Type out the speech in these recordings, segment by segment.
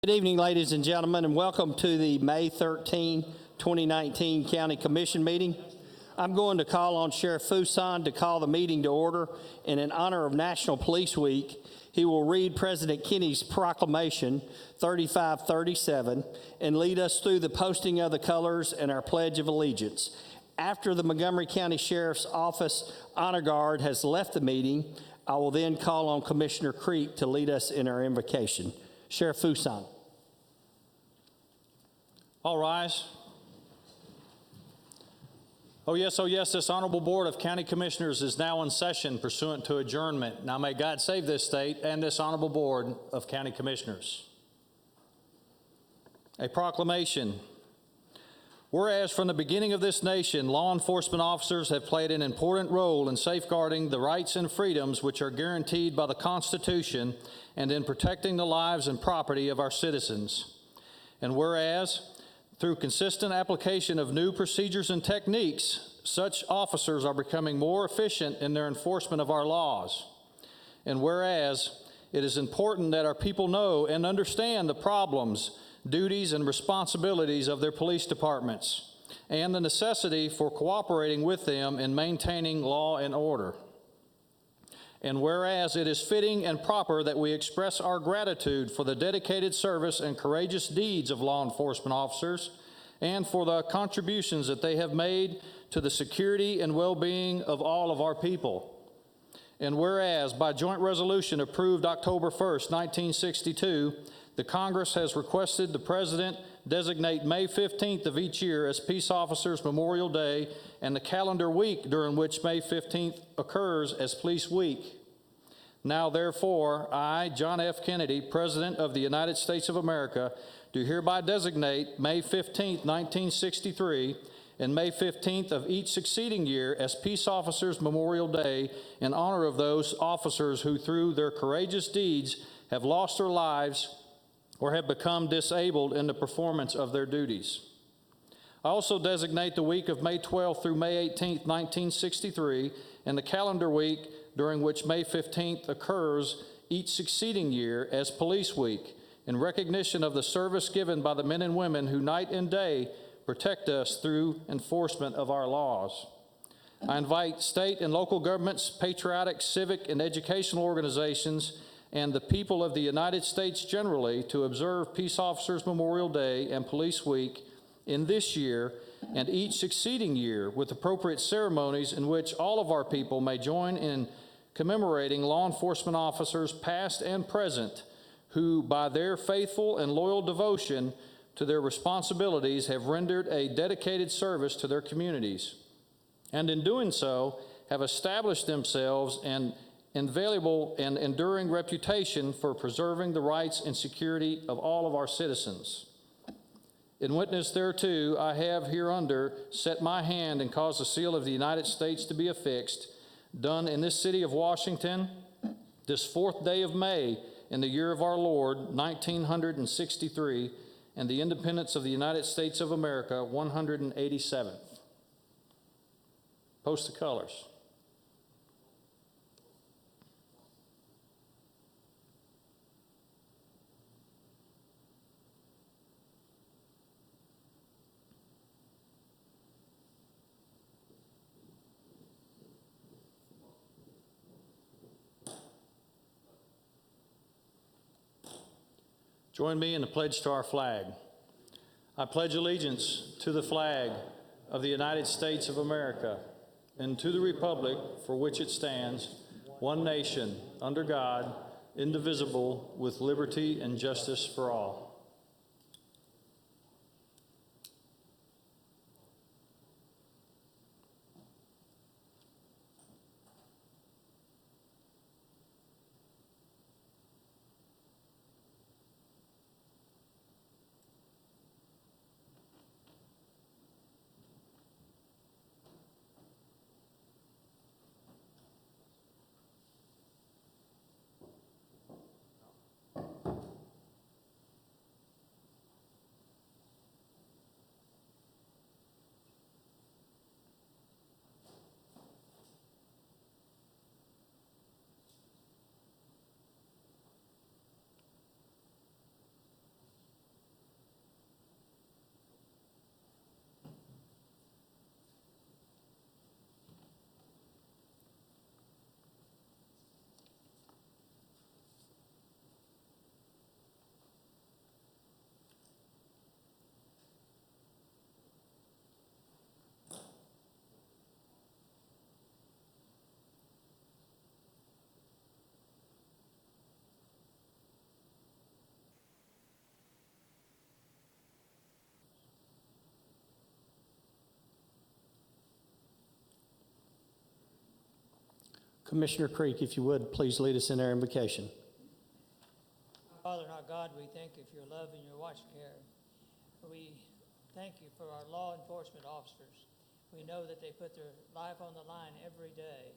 Good evening, ladies and gentlemen, and welcome to the May 13, 2019 County Commission meeting. I'm going to call on Sheriff Fuson to call the meeting to order, and in honor of National Police Week, he will read President Kennedy's proclamation 3537 and lead us through the posting of the colors and our Pledge of Allegiance. After the Montgomery County Sheriff's Office Honor Guard has left the meeting, I will then call on Commissioner Creek to lead us in our invocation. Sheriff Fuson. All rise. Oh yes, this Honorable Board of County Commissioners is now in session pursuant to adjournment. Now may God save this state and this Honorable Board of County Commissioners. A proclamation. Whereas from the beginning of this nation, law enforcement officers have played an important role in safeguarding the rights and freedoms which are guaranteed by the Constitution and in protecting the lives and property of our citizens. And whereas, through consistent application of new procedures and techniques, such officers are becoming more efficient in their enforcement of our laws. And whereas, it is important that our people know and understand the problems, duties, and responsibilities of their police departments, and the necessity for cooperating with them in maintaining law and order. And whereas it is fitting and proper that we express our gratitude for the dedicated service and courageous deeds of law enforcement officers and for the contributions that they have made to the security and well-being of all of our people. And whereas by joint resolution approved October 1st, 1962, the Congress has requested the President designate May 15th of each year as Peace Officers Memorial Day and the calendar week during which May 15th occurs as Police Week. Now therefore, I, John F. Kennedy, President of the United States of America, do hereby designate May 15th, 1963 and May 15th of each succeeding year as Peace Officers Memorial Day in honor of those officers who through their courageous deeds have lost their lives or have become disabled in the performance of their duties. I also designate the week of May 12th through May 18th, 1963, and the calendar week during which May 15th occurs each succeeding year as Police Week, in recognition of the service given by the men and women who night and day protect us through enforcement of our laws. I invite state and local governments, patriotic, civic, and educational organizations, and the people of the United States generally to observe Peace Officers Memorial Day and Police Week in this year and each succeeding year with appropriate ceremonies in which all of our people may join in commemorating law enforcement officers past and present who by their faithful and loyal devotion to their responsibilities have rendered a dedicated service to their communities, and in doing so have established themselves an invaluable and enduring reputation for preserving the rights and security of all of our citizens. In witness thereto, I have hereunder set my hand and caused the seal of the United States to be affixed, done in this city of Washington, this 4th day of May, in the year of our Lord, 1963, and the independence of the United States of America, 187th. Post the colors. Join me in the pledge to our flag. I pledge allegiance to the flag of the United States of America and to the republic for which it stands, one nation, under God, indivisible, with liberty and justice for all. Commissioner Creek, if you would, please lead us in our invocation. Father and our God, we thank you for your love and your watch care. We thank you for our law enforcement officers. We know that they put their life on the line every day.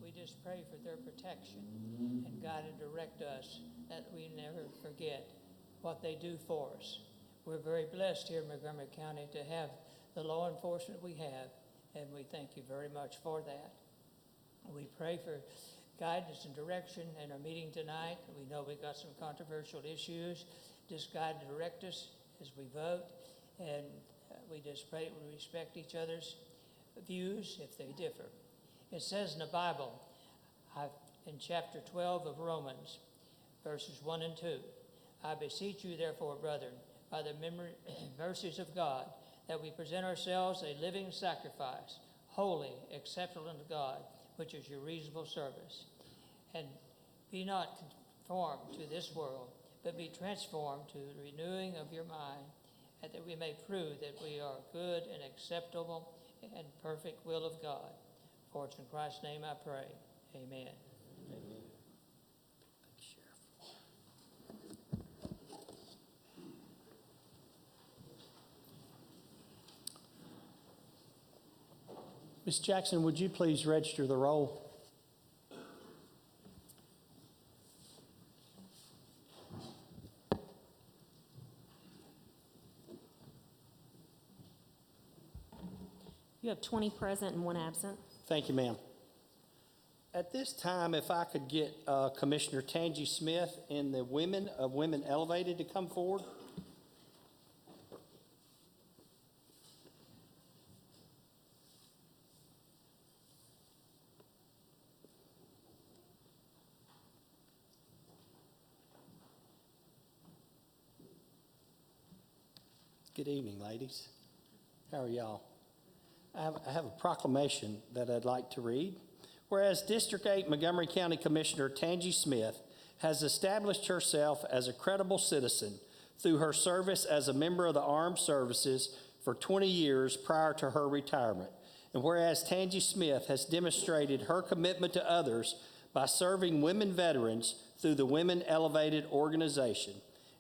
We just pray for their protection and guide and direct us, that we never forget what they do for us. We're very blessed here in Montgomery County to have the law enforcement we have, and we thank you very much for that. We pray for guidance and direction in our meeting tonight. We know we've got some controversial issues. Just guide and direct us as we vote, and we just pray we respect each other's views if they differ. It says in the Bible, in chapter 12 of Romans, verses 1 and 2, I beseech you, therefore, brethren, by the mercies of God, that we present ourselves a living sacrifice, holy, acceptable unto God, which is your reasonable service. And be not conformed to this world, but be transformed to the renewing of your mind, and that we may prove that we are good and acceptable and perfect will of God. For it's in Christ's name I pray. Amen. Amen. Ms. Jackson, would you please register the roll? You have 20 present and 1 absent. Thank you, ma'am. At this time, if I could get Commissioner Tangi Smith and the Women of Women Elevated to come forward. Good evening, ladies. How are y'all? I have a proclamation that I'd like to read. Whereas District 8 Montgomery County Commissioner Tangi Smith has established herself as a credible citizen through her service as a member of the Armed Services for 20 years prior to her retirement. And whereas Tangi Smith has demonstrated her commitment to others by serving women veterans through the Women Elevated organization.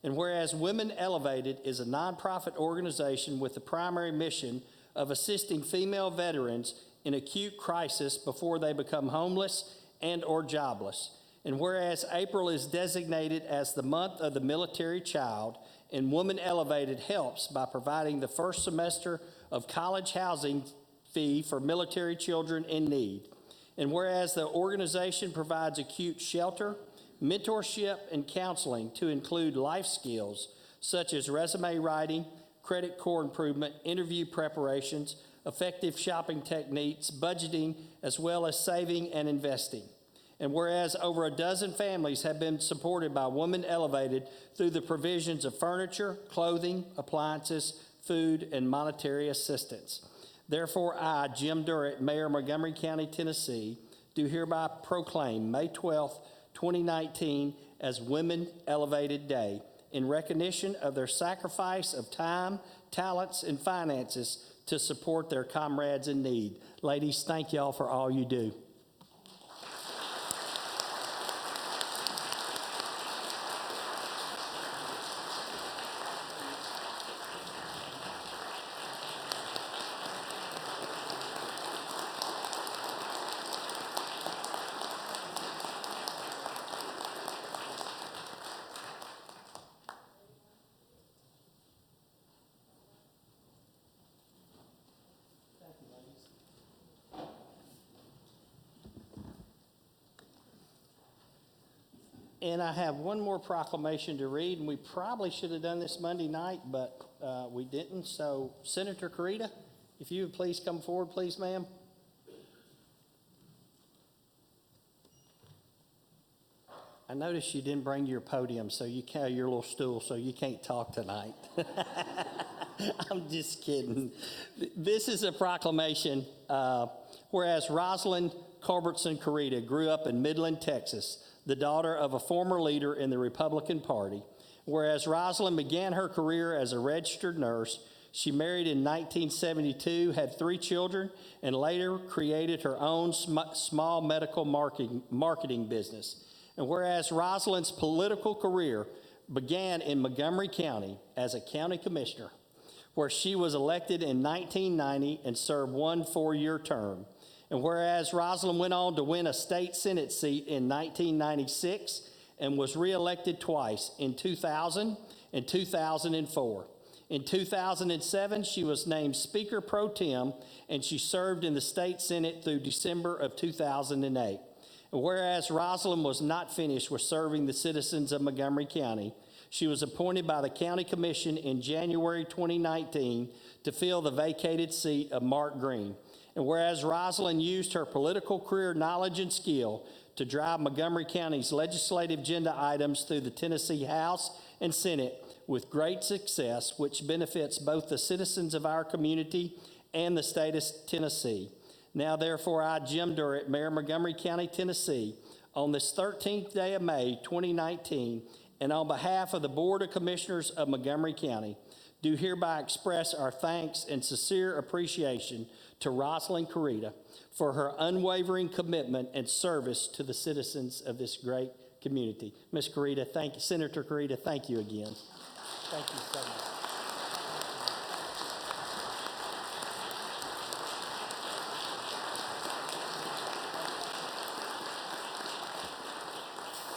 And whereas Women Elevated is a nonprofit organization with the primary mission of assisting female veterans in acute crisis before they become homeless and or jobless. And whereas April is designated as the month of the military child, and Women Elevated helps by providing the first semester of college housing fee for military children in need. And whereas the organization provides acute shelter, mentorship, and counseling to include life skills such as resume writing, credit core improvement, interview preparations, effective shopping techniques, budgeting, as well as saving and investing. And whereas over a dozen families have been supported by Women Elevated through the provisions of furniture, clothing, appliances, food, and monetary assistance. Therefore, I, Jim Durrett, Mayor of Montgomery County, Tennessee, do hereby proclaim May 12th, 2019 as Women Elevated Day in recognition of their sacrifice of time, talents, and finances to support their comrades in need. Ladies, thank y'all for all you do. And I have one more proclamation to read, and we probably should have done this Monday night, but we didn't. So, Senator Carita, if you would please come forward, please, ma'am. I noticed you didn't bring your podium, so you can't, your little stool, so you can't talk tonight. I'm just kidding. This is a proclamation. Whereas Rosalind Culbertson Carita grew up in Midland, Texas, the daughter of a former leader in the Republican Party. Whereas Rosalind began her career as a registered nurse, She married in 1972, had 3 children, and later created her own small medical marketing business. And whereas Rosalind's political career began in Montgomery County as a county commissioner, where she was elected in 1990 and served 1 4-year term. And whereas Rosalind went on to win a state Senate seat in 1996 and was reelected twice in 2000 and 2004. In 2007, she was named Speaker Pro Tem, and she served in the state Senate through December of 2008. And whereas Rosalind was not finished with serving the citizens of Montgomery County, she was appointed by the County Commission in January 2019 to fill the vacated seat of Mark Green. And whereas Rosalind used her political career knowledge and skill to drive Montgomery County's legislative agenda items through the Tennessee House and Senate with great success, which benefits both the citizens of our community and the state of Tennessee. Now, therefore, I, Jim Durrett, Mayor of Montgomery County, Tennessee, on this 13th day of May, 2019, and on behalf of the Board of Commissioners of Montgomery County, do hereby express our thanks and sincere appreciation to Rosalind Carita for her unwavering commitment and service to the citizens of this great community. Ms. Carita, thank you. Senator Carita, thank you again. Thank you so much.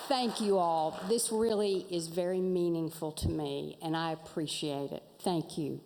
Thank you all. This really is very meaningful to me, and I appreciate it. Thank you.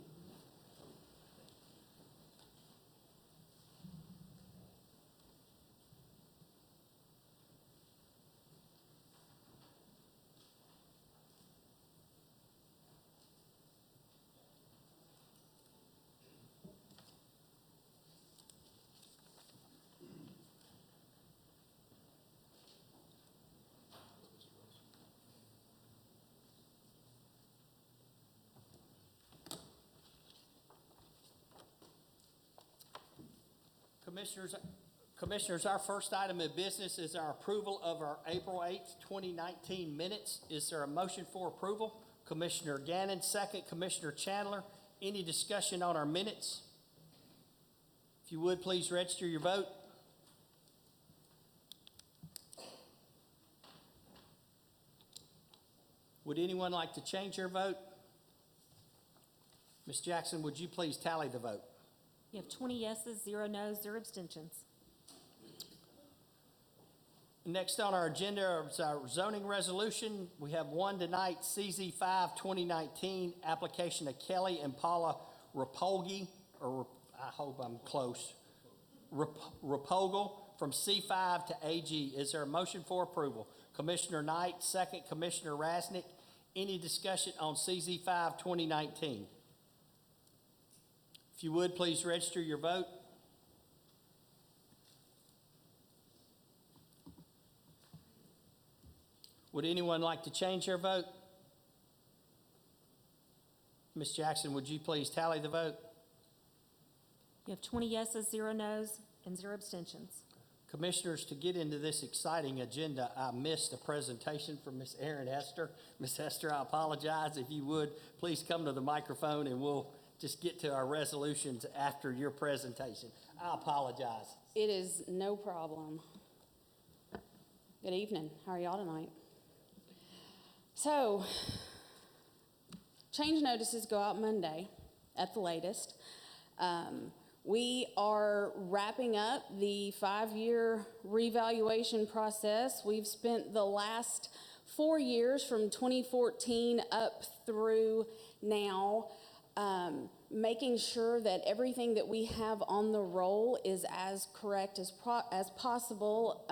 Commissioners, our first item of business is our approval of our April 8th, 2019 minutes. Is there a motion for approval? Commissioner Gannon, second. Commissioner Chandler, any discussion on our minutes? If you would, please register your vote. Would anyone like to change their vote? Ms. Jackson, would you please tally the vote? You have 20 yeses, 0 noes, 0 abstentions. Next on our agenda is our zoning resolution. We have one tonight, CZ 5 2019, application of Kelly and Paula Rapolgi, or I hope I'm close, Rapogel from C5 to AG. Is there a motion for approval? Commissioner Knight, second. Commissioner Rasnick, any discussion on CZ 5 2019? If you would, please register your vote. Would anyone like to change their vote? Ms. Jackson, would you please tally the vote? You have 20 yeses, 0 noes, and 0 abstentions. Commissioners, to get into this exciting agenda, I missed a presentation from Ms. Erin Hester. Ms. Hester, I apologize. If you would, please come to the microphone and we'll just get to our resolutions after your presentation. I apologize. It is no problem. Good evening. How are y'all tonight? So, change notices go out Monday at the latest. We are wrapping up the 5-year revaluation process. We've spent the last 4 years from 2014 up through now making sure that everything that we have on the roll is as correct as possible,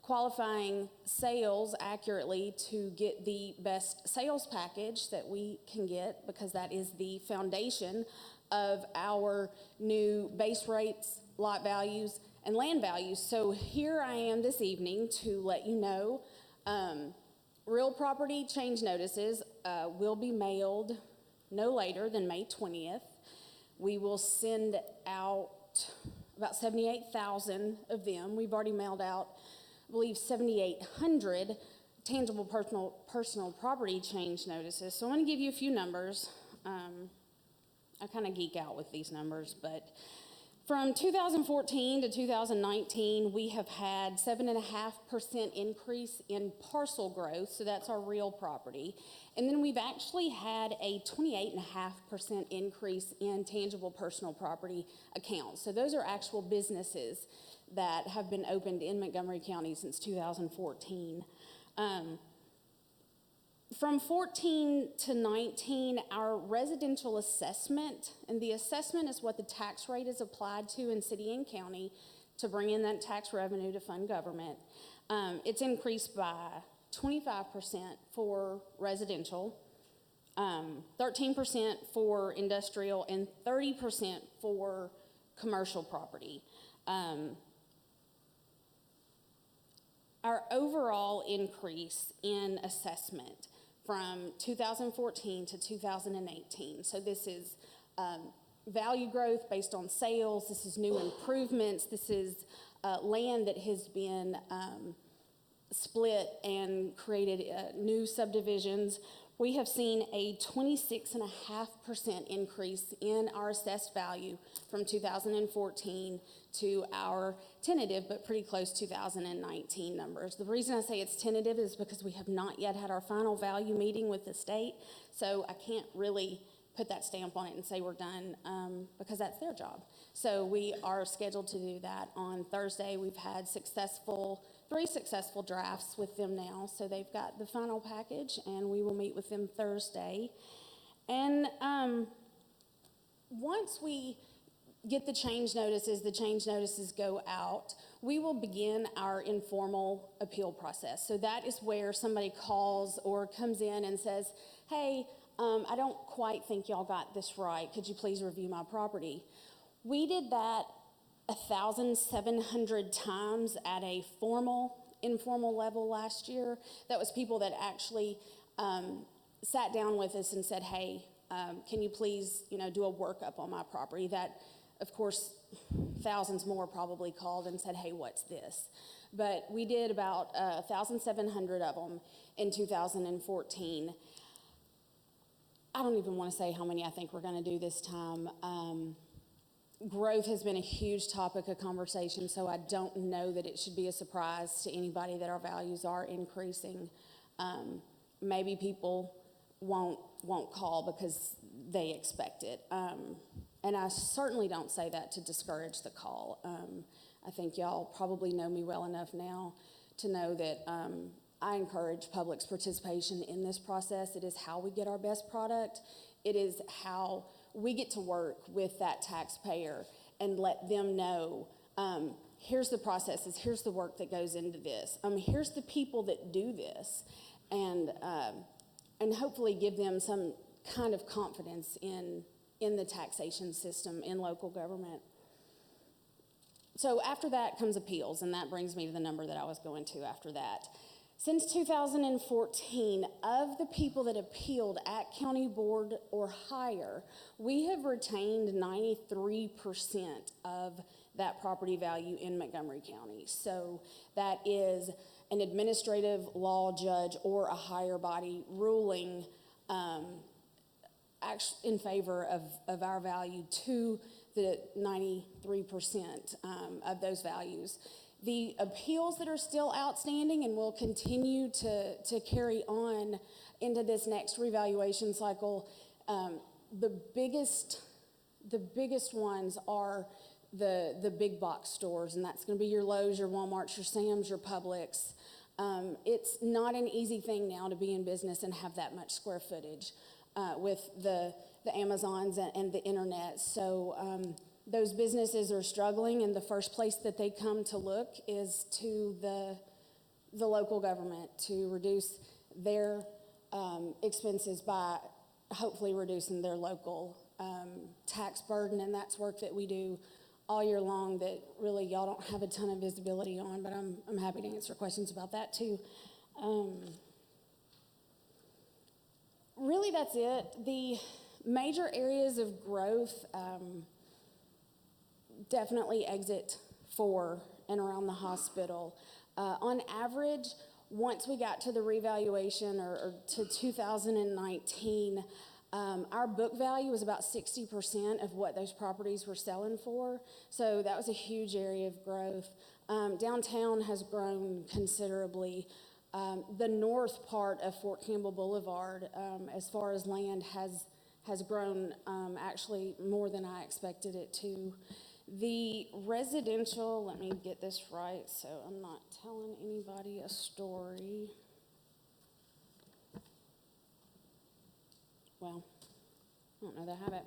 qualifying sales accurately to get the best sales package that we can get, because that is the foundation of our new base rates, lot values, and land values. So here I am this evening to let you know real property change notices will be mailed no later than May 20th. We will send out about 78,000 of them. We've already mailed out, I believe, 7,800 tangible personal property change notices. So I'm going to give you a few numbers. I kind of geek out with these numbers, but from 2014 to 2019, we have had 7.5% increase in parcel growth, so that's our real property. And then we've actually had a 28.5% increase in tangible personal property accounts. So those are actual businesses that have been opened in Montgomery County since 2014. From 14 to 19, our residential assessment, and the assessment is what the tax rate is applied to in city and county to bring in that tax revenue to fund government. It's increased by 25% for residential, 13% for industrial, and 30% for commercial property. Our overall increase in assessment from 2014 to 2018. So this is value growth based on sales. This is new improvements. This is land that has been split and created new subdivisions. We have seen a 26.5% increase in our assessed value from 2014 to our tentative, but pretty close 2019 numbers. The reason I say it's tentative is because we have not yet had our final value meeting with the state, so I can't really put that stamp on it and say we're done because that's their job. So we are scheduled to do that on Thursday. We've had three successful drafts with them now, so they've got the final package, and we will meet with them Thursday. And once we get the change notices go out, we will begin our informal appeal process. So that is where somebody calls or comes in and says, hey, I don't quite think y'all got this right. Could you please review my property? We did that 1,700 times at a informal level last year. That was people that actually sat down with us and said, hey, can you please, do a workup on my property? That, of course, thousands more probably called and said, hey, what's this? But we did about 1,700 of them in 2014. I don't even want to say how many I think we're going to do this time. Growth has been a huge topic of conversation, so I don't know that it should be a surprise to anybody that our values are increasing. Maybe people won't call because they expect it. And I certainly don't say that to discourage the call. I think y'all probably know me well enough now to know that I encourage public's participation in this process. It is how we get our best product. It is how we get to work with that taxpayer and let them know, here's the processes, here's the work that goes into this, here's the people that do this, and hopefully give them some kind of confidence in the taxation system in local government. So after that comes appeals, and that brings me to the number that I was going to after that. Since 2014, of the people that appealed at county board or higher, we have retained 93% of that property value in Montgomery County. So that is an administrative law judge or a higher body ruling in favor of our value to the 93% of those values. The appeals that are still outstanding and will continue to carry on into this next revaluation cycle, the biggest ones are the big box stores, and that's going to be your Lowe's, your Walmarts, your Sam's, your Publix. It's not an easy thing now to be in business and have that much square footage with the Amazons and the internet. So those businesses are struggling, and the first place that they come to look is to the local government to reduce their expenses by hopefully reducing their local tax burden, and that's work that we do all year long that really y'all don't have a ton of visibility on, but I'm happy to answer questions about that too. Really, that's it. The major areas of growth, definitely exit 4 and around the hospital. On average, once we got to the revaluation or to 2019, Our book value was about 60% of what those properties were selling for, so that was a huge area of growth. Downtown has grown considerably. The north part of Fort Campbell Boulevard, as far as land, has grown actually more than I expected it to. The residential, let me get this right so I'm not telling anybody a story. Well, I don't know that I have it.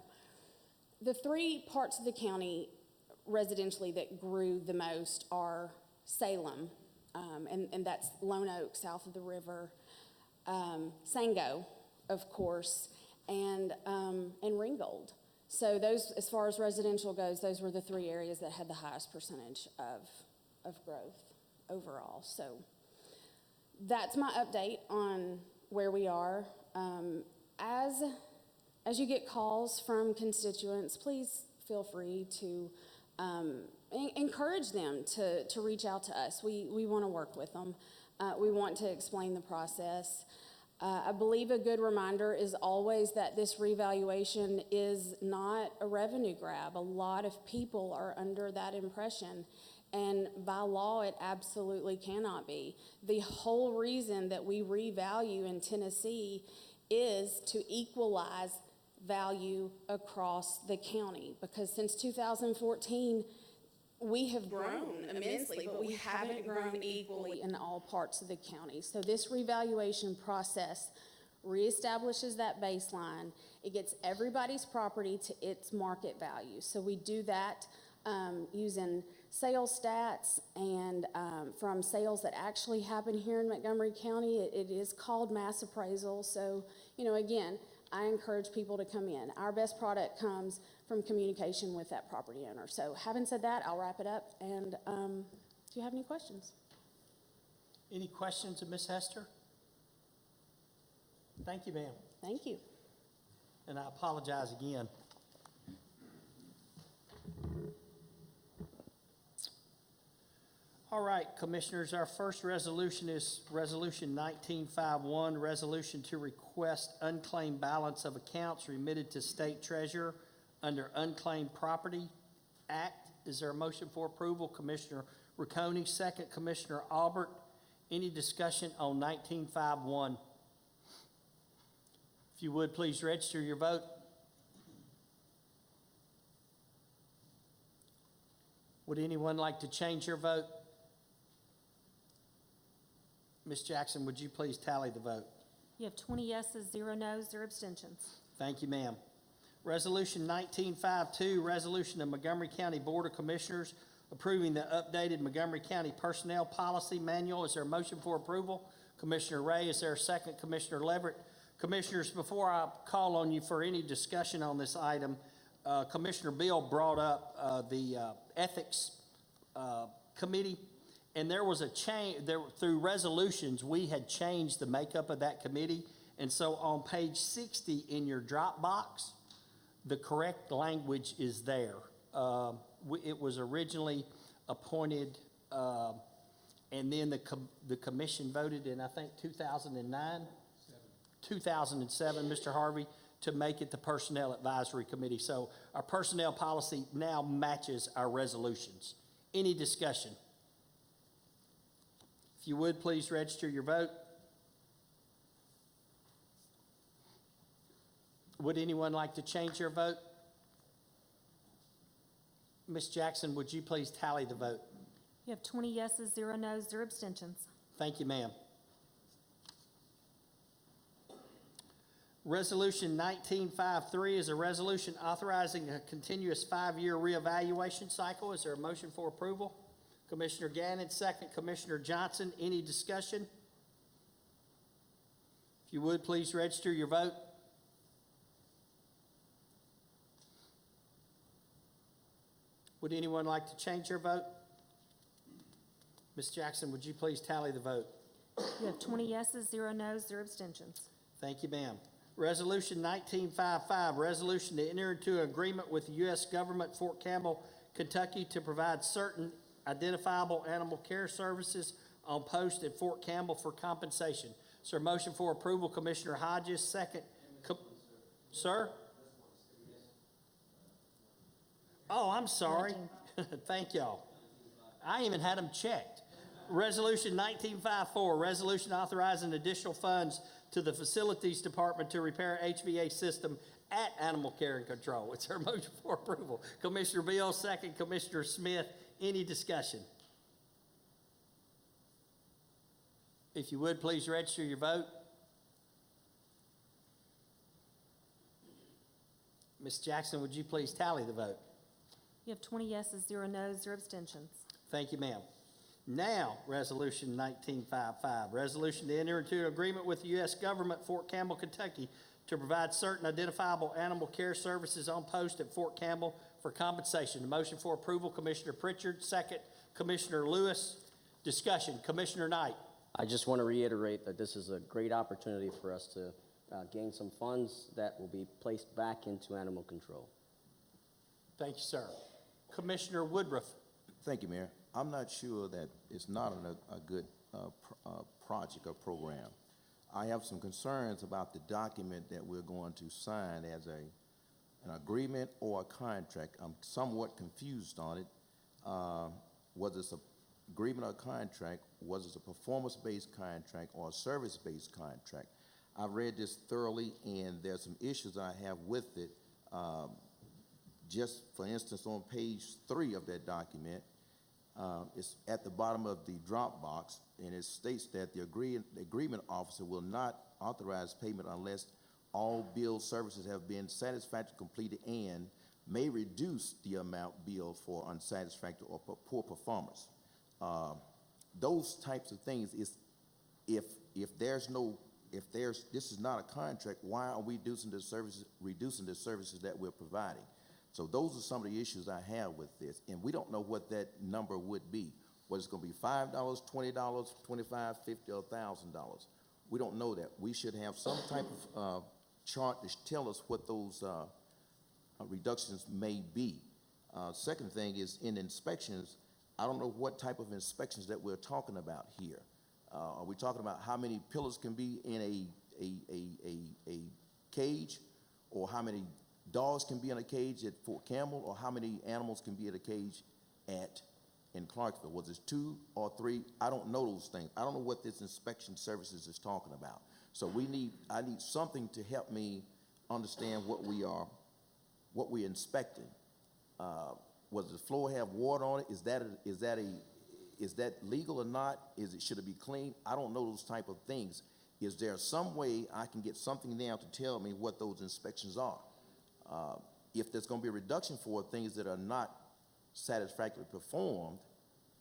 The three parts of the county residentially that grew the most are Salem, and that's Lone Oak south of the river, Sango, of course, and Ringgold. So those, as far as residential goes, those were the three areas that had the highest percentage of growth overall. So that's my update on where we are. As you get calls from constituents, please feel free to encourage them to reach out to us. We want to work with them. We want to explain the process. I believe a good reminder is always that this revaluation is not a revenue grab. A lot of people are under that impression, and by law, it absolutely cannot be. The whole reason that we revalue in Tennessee is to equalize value across the county, because since 2014, we have grown immensely, but we haven't grown equally in all parts of the county. So this revaluation process reestablishes that baseline. It gets everybody's property to its market value. So we do that using sales stats and from sales that actually happen here in Montgomery County. It is called mass appraisal. So, again, I encourage people to come in. Our best product comes from communication with that property owner. So having said that, I'll wrap it up, and do you have any questions? Any questions of Ms. Hester? Thank you, ma'am. Thank you. And I apologize again. All right, Commissioners, our first resolution is Resolution 1951, resolution to request unclaimed balance of accounts remitted to State Treasurer under Unclaimed Property Act. Is there a motion for approval? Commissioner Riccone, second. Commissioner Albert. Any discussion on 1951? If you would, please register your vote. Would anyone like to change your vote? Ms. Jackson, would you please tally the vote? You have 20 yeses, 0 nos, 0 abstentions. Thank you, ma'am. Resolution 1952, resolution of Montgomery County Board of Commissioners approving the updated Montgomery County Personnel Policy Manual. Is there a motion for approval? Commissioner Ray, is there a second? Commissioner Leverett. Commissioners, before I call on you for any discussion on this item, Commissioner Bill brought up the Ethics Committee. And there was a change, through resolutions, we had changed the makeup of that committee. And so on page 60 in your Dropbox, the correct language is there. It was originally appointed, and then the commission voted in, I think, 2007, Mr. Harvey, to make it the Personnel Advisory Committee. So our personnel policy now matches our resolutions. Any discussion? If you would, please register your vote. Would anyone like to change their vote? Ms. Jackson, would you please tally the vote? You have 20 yeses, 0 nos, 0 abstentions. Thank you, ma'am. Resolution 1953 is a resolution authorizing a continuous 5-year reevaluation cycle. Is there a motion for approval? Commissioner Gannon, second. Commissioner Johnson, any discussion? If you would, please register your vote. Would anyone like to change their vote? Ms. Jackson, would you please tally the vote? You have 20 yeses, 0 nos, 0 abstentions. Thank you, ma'am. Resolution 1955, resolution to enter into an agreement with the U.S. government, Fort Campbell, Kentucky, to provide certain identifiable animal care services on post at Fort Campbell for compensation. Is there a motion for approval? Commissioner Hodges, second. Sir? Oh, I'm sorry. Thank y'all. I even had them checked. Resolution 1954, resolution authorizing additional funds to the Facilities Department to repair HVA system at Animal Care and Control. It's our motion for approval. Commissioner Bill, second. Commissioner Smith, any discussion? If you would, please register your vote. Ms. Jackson, would you please tally the vote? You have 20 yeses, 0 noes, 0 abstentions. Thank you, ma'am. Now, Resolution 1955, resolution to enter into an agreement with the U.S. government, Fort Campbell, Kentucky, to provide certain identifiable animal care services on post at Fort Campbell for compensation. The motion for approval, Commissioner Pritchard, second. Commissioner Lewis. Discussion, Commissioner Knight. I just want to reiterate that this is a great opportunity for us to gain some funds that will be placed back into animal control. Thank you, sir. Commissioner Woodruff. Thank you, Mayor. I'm not sure that it's not a good project or program. I have some concerns about the document that we're going to sign as an agreement or a contract. I'm somewhat confused on it. Whether it's an agreement or a contract, whether it's a performance-based contract or a service-based contract. I've read this thoroughly, and there's some issues I have with it. Just for instance, on page 3 of that document, it's at the bottom of the drop box, and it states that the agreement officer will not authorize payment unless all billed services have been satisfactorily completed and may reduce the amount billed for unsatisfactory or poor performance. Those types of things is if this is not a contract, why are we reducing the services that we're providing? So those are some of the issues I have with this, and we don't know what that number would be. Whether it's going to be $5, $20, $25, $50, or $1,000. We don't know that. We should have some type of chart to tell us what those reductions may be. Second thing is in inspections, I don't know what type of inspections that we're talking about here. Are we talking about how many pillars can be in a cage, or how many dogs can be in a cage at Fort Campbell, or how many animals can be in a cage in Clarksville? Was it 2 or 3? I don't know those things. I don't know what this inspection services is talking about. So I need something to help me understand what we're inspecting. Was the floor have water on it? Is that legal or not? Should it be clean? I don't know those type of things. Is there some way I can get something now to tell me what those inspections are? If there's going to be a reduction for things that are not satisfactorily performed,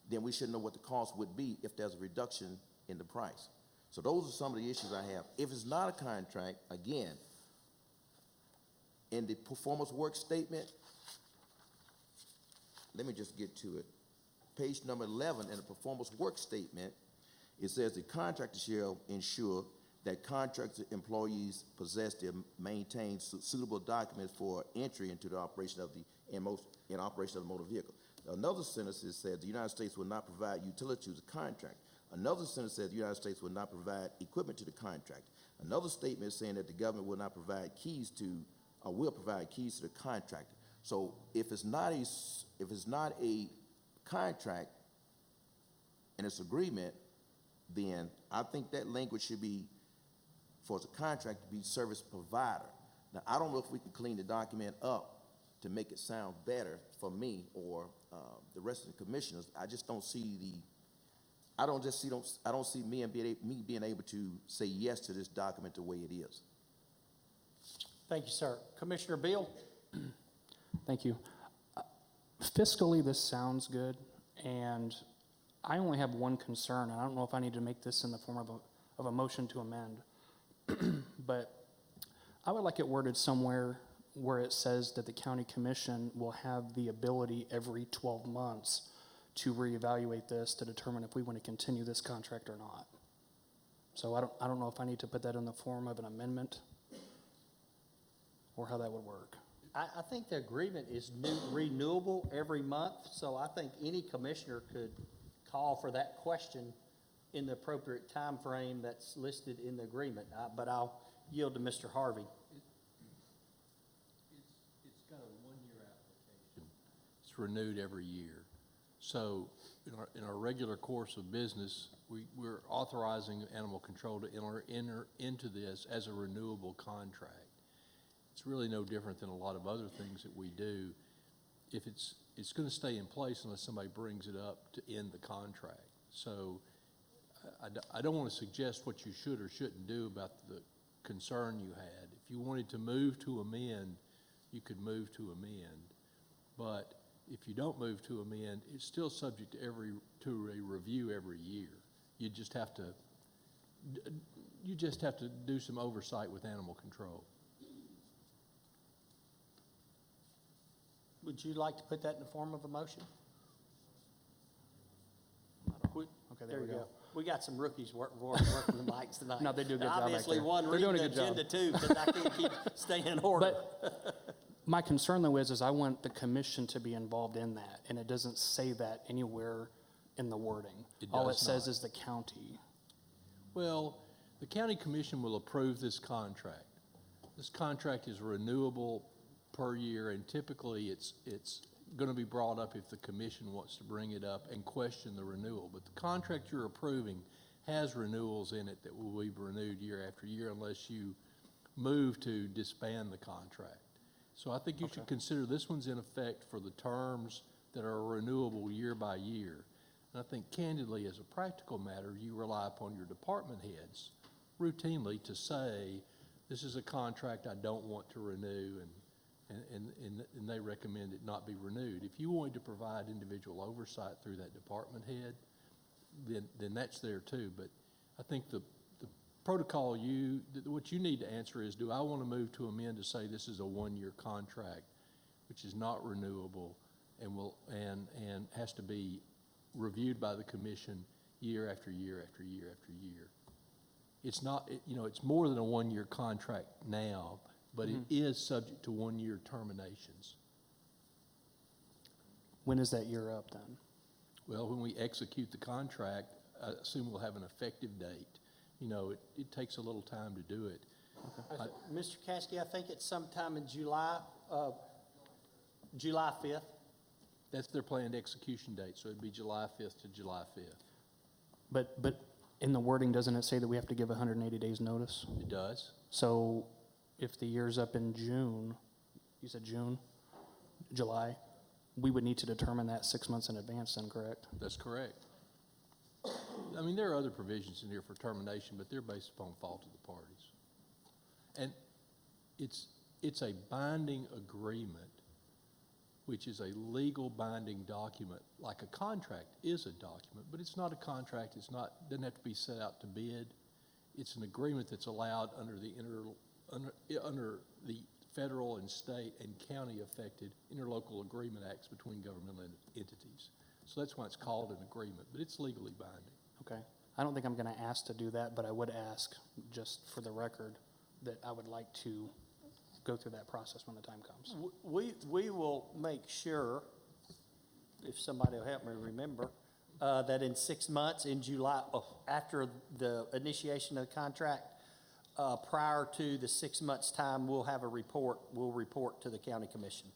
then we should know what the cost would be if there's a reduction in the price. So those are some of the issues I have. If it's not a contract, again, in the performance work statement, let me just get to it. Page number 11 in the performance work statement, it says the contractor shall ensure that contractor employees possess and maintain suitable documents for entry into the operation of the motor vehicle. Another sentence says the United States will not provide utility to the contract. Another sentence says the United States will not provide equipment to the contract. Another statement is saying that the government will not provide keys to, or will provide keys to the contractor. So if it's not a contract and it's agreement, then I think that language should be, for a contract, to be service provider. Now, I don't know if we can clean the document up to make it sound better for me or the rest of the commissioners. I just don't see I don't see me being able to say yes to this document the way it is. Thank you, sir. Commissioner Bill? Thank you. Fiscally, this sounds good, and I only have one concern, and I don't know if I need to make this in the form of a motion to amend, but I would like it worded somewhere where it says that the county commission will have the ability every 12 months to reevaluate this to determine if we want to continue this contract or not. So I don't know if I need to put that in the form of an amendment or how that would work. I think the agreement is renewable every month, so I think any commissioner could call for that question in the appropriate time frame that's listed in the agreement. But I'll yield to Mr. Harvey. it's renewed every year. So in our regular course of business, we're authorizing animal control to enter into this as a renewable contract. It's really no different than a lot of other things that we do. If it's going to stay in place unless somebody brings it up to end the contract. So I don't want to suggest what you should or shouldn't do about the concern you had. If you wanted to move to amend, you could move to amend. But if you don't move to amend, it's still subject to a review every year. You just have to do some oversight with animal control. Would you like to put that in the form of a motion? Okay, There we go. We got some rookies working the mics tonight. No, they do a good job back Obviously, there. one They're reading doing the a good job. agenda too, because I can't keep staying in order. But my concern though is I want the commission to be involved in that, and it doesn't say that anywhere in the wording. It All it does says not. is the county. Well, the county commission will approve this contract. This contract is renewable per year, and typically it's going to be brought up if the commission wants to bring it up and question the renewal. But the contract you're approving has renewals in it that will be renewed year after year unless you move to disband the contract. So I think you should consider this one's in effect for the terms that are renewable year by year. And I think candidly, as a practical matter, you rely upon your department heads routinely to say, this is a contract I don't want to renew, and they recommend it not be renewed. If you wanted to provide individual oversight through that department head, then that's there too. But I think the protocol what you need to answer is, do I want to move to amend to say this is a one-year contract, which is not renewable and has to be reviewed by the commission year after year after year after year. It's not, it's more than a one-year contract now, but it is subject to one-year terminations. When is that year up then? Well, when we execute the contract, I assume we'll have an effective date. It takes a little time to do it. Mr. Caskey, I think it's sometime in July 5th. That's their planned execution date, so it'd be July 5th to July 5th. But in the wording, doesn't it say that we have to give 180 days notice? It does. So if the year's up in June, you said June, July, we would need to determine that 6 months in advance then, correct? That's correct. I mean, there are other provisions in here for termination, but they're based upon fault of the parties. And it's a binding agreement, which is a legal binding document, like a contract is a document, but it's not a contract. Doesn't have to be set out to bid. It's an agreement that's allowed under the federal and state and county affected interlocal agreement acts between governmental entities. So that's why it's called an agreement, but it's legally binding. Okay. I don't think I'm going to ask to do that, but I would ask, just for the record, that I would like to go through that process when the time comes. We will make sure, if somebody will help me remember, that in 6 months, in July, after the initiation of the contract, prior to the 6 months' time, we'll have a report. We'll report to the county commission.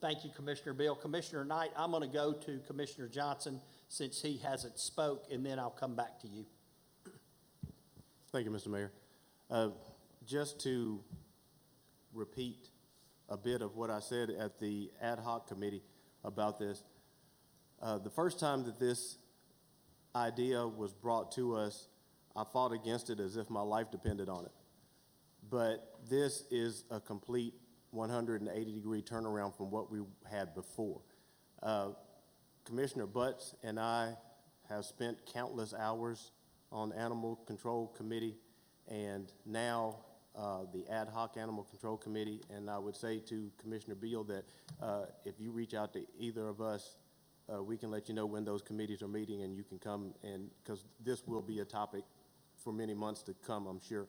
Thank you, Commissioner Bill. Commissioner Knight, I'm going to go to Commissioner Johnson since he hasn't spoke, and then I'll come back to you. Thank you, Mr. Mayor. Just to repeat a bit of what I said at the ad hoc committee about this, the first time that this idea was brought to us, I fought against it as if my life depended on it. But this is a complete 180-degree turnaround from what we had before. Commissioner Butts and I have spent countless hours on Animal Control Committee and now the Ad Hoc Animal Control Committee. And I would say to Commissioner Beal that if you reach out to either of us, we can let you know when those committees are meeting and you can come, and because this will be a topic for many months to come, I'm sure.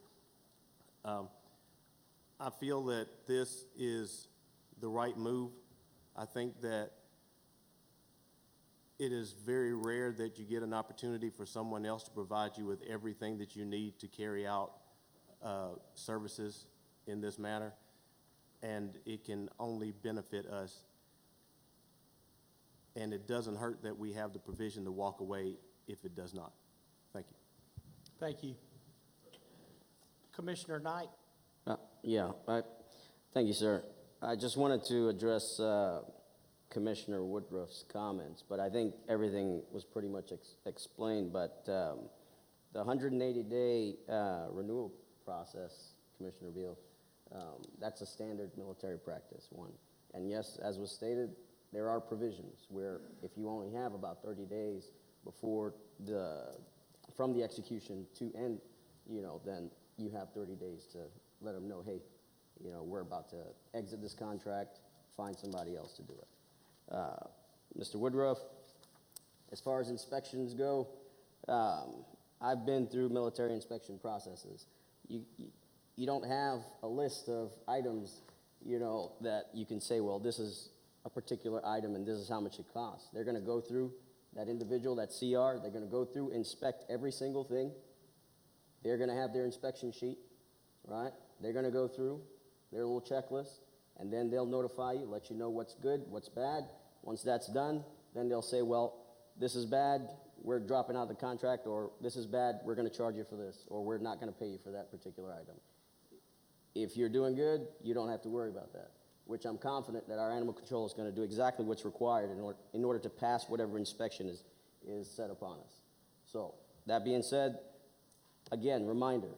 I feel that this is the right move. I think that it is very rare that you get an opportunity for someone else to provide you with everything that you need to carry out services in this manner, and it can only benefit us. and it doesn't hurt that we have the provision to walk away if it does not. Thank you. Thank you. Commissioner Knight? Thank you, sir. I just wanted to address Commissioner Woodruff's comments, but I think everything was pretty much explained. But the 180-day renewal process, Commissioner Beal, that's a standard military practice, one. And yes, as was stated, there are provisions where if you only have about 30 days before from the execution to end, then you have 30 days to let them know, hey, we're about to exit this contract, find somebody else to do it. Mr. Woodruff, as far as inspections go, I've been through military inspection processes. You don't have a list of items, that you can say, well, this is a particular item and this is how much it costs. They're going to go through that individual, that CR, they're going to go through, inspect every single thing. They're going to have their inspection sheet, right? They're going to go through their little checklist, and then they'll notify you, let you know what's good, what's bad. Once that's done, then they'll say, well, this is bad, we're dropping out the contract, or this is bad, we're going to charge you for this, or we're not going to pay you for that particular item. If you're doing good, you don't have to worry about that, which I'm confident that our animal control is going to do exactly what's required in order to pass whatever inspection is set upon us. So, that being said, again, reminder,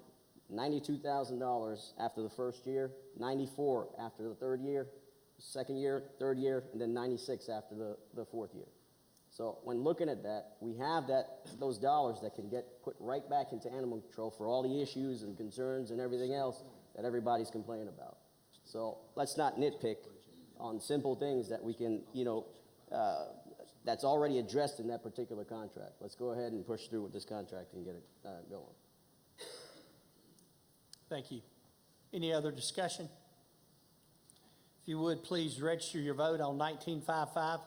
$92,000 after the first year, $94,000 after the third year, second year, third year, and then $96,000 after the fourth year. So when looking at that, we have those dollars that can get put right back into animal control for all the issues and concerns and everything else that everybody's complaining about. So let's not nitpick on simple things that we can, that's already addressed in that particular contract. Let's go ahead and push through with this contract and get it going. Thank you. Any other discussion? If you would, please register your vote on 1955.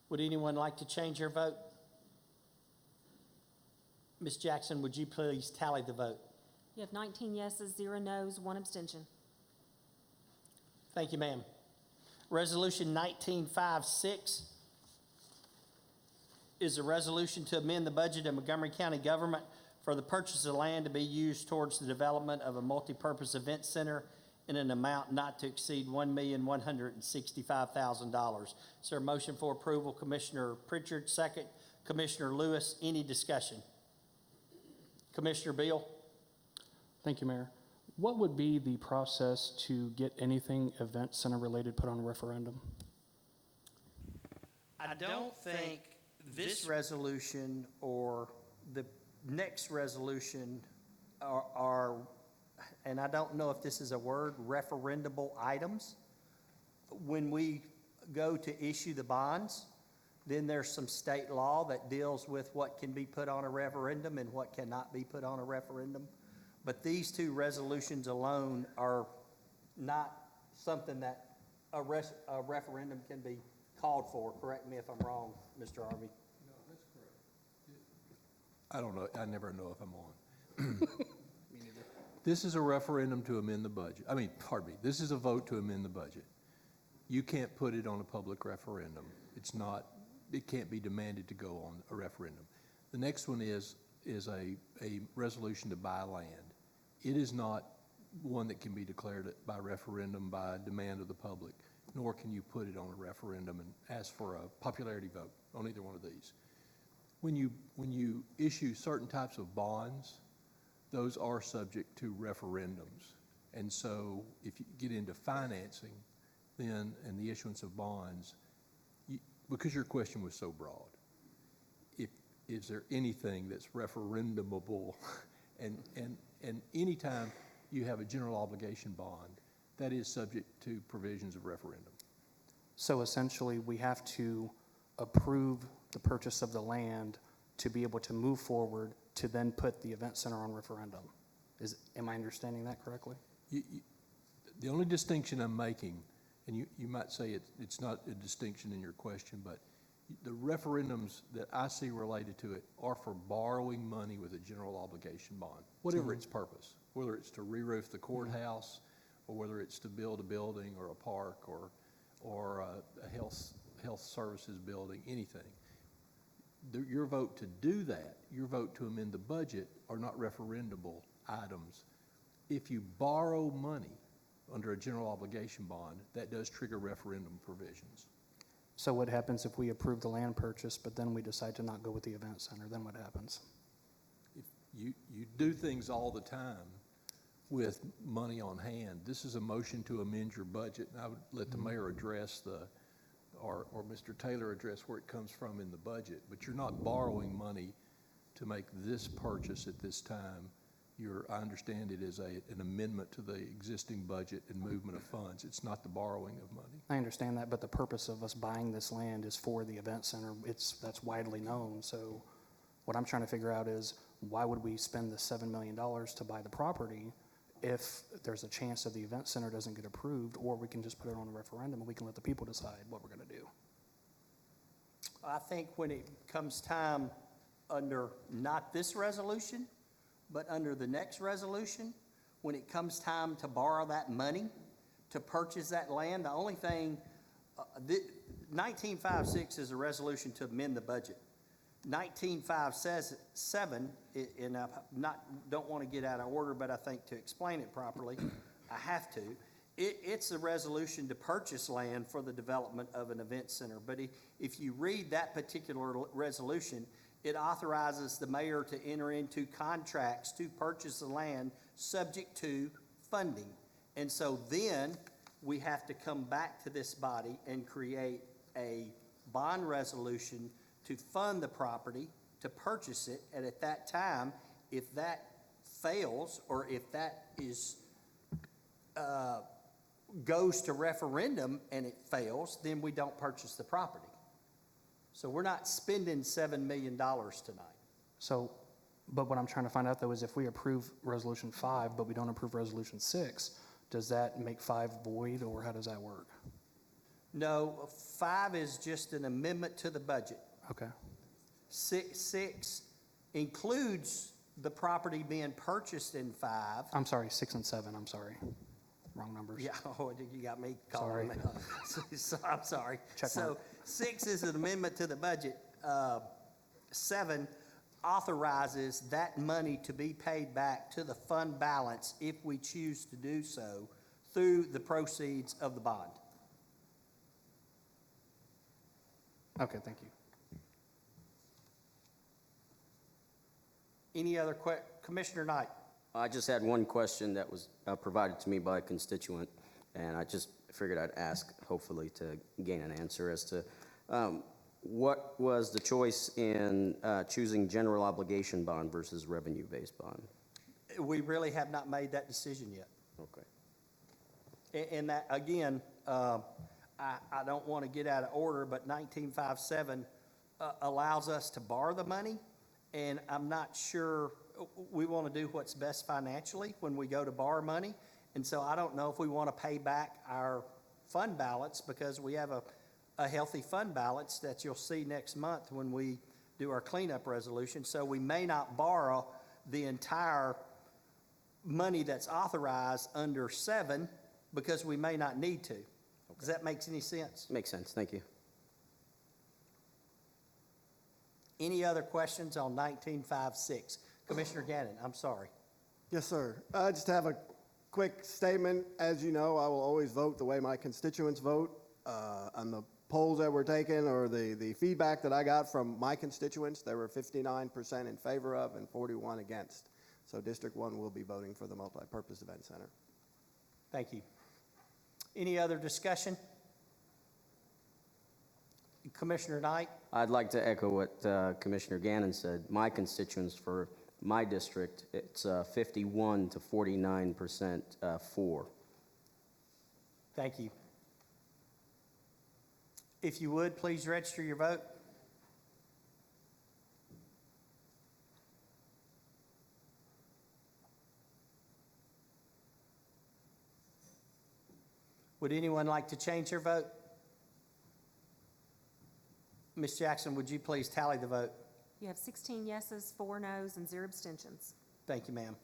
Would anyone like to change their vote? Ms. Jackson, would you please tally the vote? You have 19 yeses, 0 nos, 1 abstention. Thank you, ma'am. Resolution 1956 is a resolution to amend the budget of Montgomery County government for the purchase of land to be used towards the development of a multipurpose event center in an amount not to exceed $1,165,000. Is there a motion for approval? Commissioner Pritchard, second. Commissioner Lewis, any discussion? Commissioner Beal? Thank you, Mayor. What would be the process to get anything event center related put on a referendum? I don't think this resolution or the next resolution are, and I don't know if this is a word, referendable items. When we go to issue the bonds, then there's some state law that deals with what can be put on a referendum and what cannot be put on a referendum. But these two resolutions alone are not something that a referendum can be called for. Correct me if I'm wrong, Mr. Harvey. No, that's correct. I don't know. I never know if I'm on. This is a referendum to amend the budget. This is a vote to amend the budget. You can't put it on a public referendum. It can't be demanded to go on a referendum. The next one is a resolution to buy land. It is not one that can be declared by referendum by demand of the public, nor can you put it on a referendum and ask for a popularity vote on either one of these. When you issue certain types of bonds, those are subject to referendums. And so if you get into financing then and the issuance of bonds, because your question was so broad, is there anything that's referendumable? and anytime you have a general obligation bond, that is subject to provisions of referendum. So essentially, we have to approve the purchase of the land to be able to move forward to then put the event center on referendum. Am I understanding that correctly? The only distinction I'm making, and you might say it's not a distinction in your question, but The referendums that I see related to it are for borrowing money with a general obligation bond, whatever its purpose, whether it's to re-roof the courthouse, or whether it's to build a building or a park or a health services building, anything. Your vote to do that, your vote to amend the budget are not referendable items. If you borrow money under a general obligation bond, that does trigger referendum provisions. So what happens if we approve the land purchase, but then we decide to not go with the event center? Then what happens? If you do things all the time with money on hand. This is a motion to amend your budget, and I would let the mayor address or Mr. Taylor address where it comes from in the budget, but you're not borrowing money to make this purchase at this time. I understand it is an amendment to the existing budget and movement of funds. It's not the borrowing of money. I understand that, but the purpose of us buying this land is for the event center. That's widely known. So what I'm trying to figure out is, why would we spend the $7 million to buy the property if there's a chance that the event center doesn't get approved, or we can just put it on a referendum and we can let the people decide what we're going to do? I think when it comes time under not this resolution, but under the next resolution, when it comes time to borrow that money to purchase that land, the only thing, 1956 is a resolution to amend the budget. 1957, and I don't want to get out of order, but I think to explain it properly, I have to. It's a resolution to purchase land for the development of an event center. But if you read that particular resolution, it authorizes the mayor to enter into contracts to purchase the land subject to funding. And so then we have to come back to this body and create a bond resolution to fund the property, to purchase it. And at that time, if that fails, or if that is goes to referendum and it fails, then we don't purchase the property. So we're not spending $7 million tonight. So, but what I'm trying to find out though is, if we approve Resolution 5, but we don't approve Resolution 6, does that make 5 void, or how does that work? No, 5 is just an amendment to the budget. Okay. 6 includes the property being purchased in 5. I'm sorry, 6 and 7, I'm sorry. Wrong numbers. Yeah, you got me calling Sorry. me. So, I'm sorry. Check So mark. 6 is an amendment to the budget. 7 authorizes that money to be paid back to the fund balance if we choose to do so through the proceeds of the bond. Okay, thank you. Any other Commissioner Knight? I just had one question that was provided to me by a constituent, and I just figured I'd ask, hopefully to gain an answer as to what was the choice in choosing general obligation bond versus revenue-based bond? We really have not made that decision yet. Okay. And that, again, I don't want to get out of order, but 1957 allows us to borrow the money, and I'm not sure we want to do what's best financially when we go to borrow money. And so I don't know if we want to pay back our fund balance, because we have a healthy fund balance that you'll see next month when we do our cleanup resolution. So we may not borrow the entire money that's authorized under 7, because we may not need to. Does that make any sense? Makes sense. Thank you. Any other questions on 1956? Commissioner Gannon, I'm sorry. Yes, sir. I just have a quick statement. As you know, I will always vote the way my constituents vote. On the polls that were taken, or the feedback that I got from my constituents, there were 59% in favor of and 41 against. So District 1 will be voting for the multi-purpose event center. Thank you. Any other discussion? Commissioner Knight? I'd like to echo what Commissioner Gannon said. My constituents for my district, it's 51 to 49% for. Thank you. If you would, please register your vote. Would anyone like to change their vote? Ms. Jackson, would you please tally the vote? You have 16 yeses, 4 noes, and 0 abstentions. Thank you, ma'am.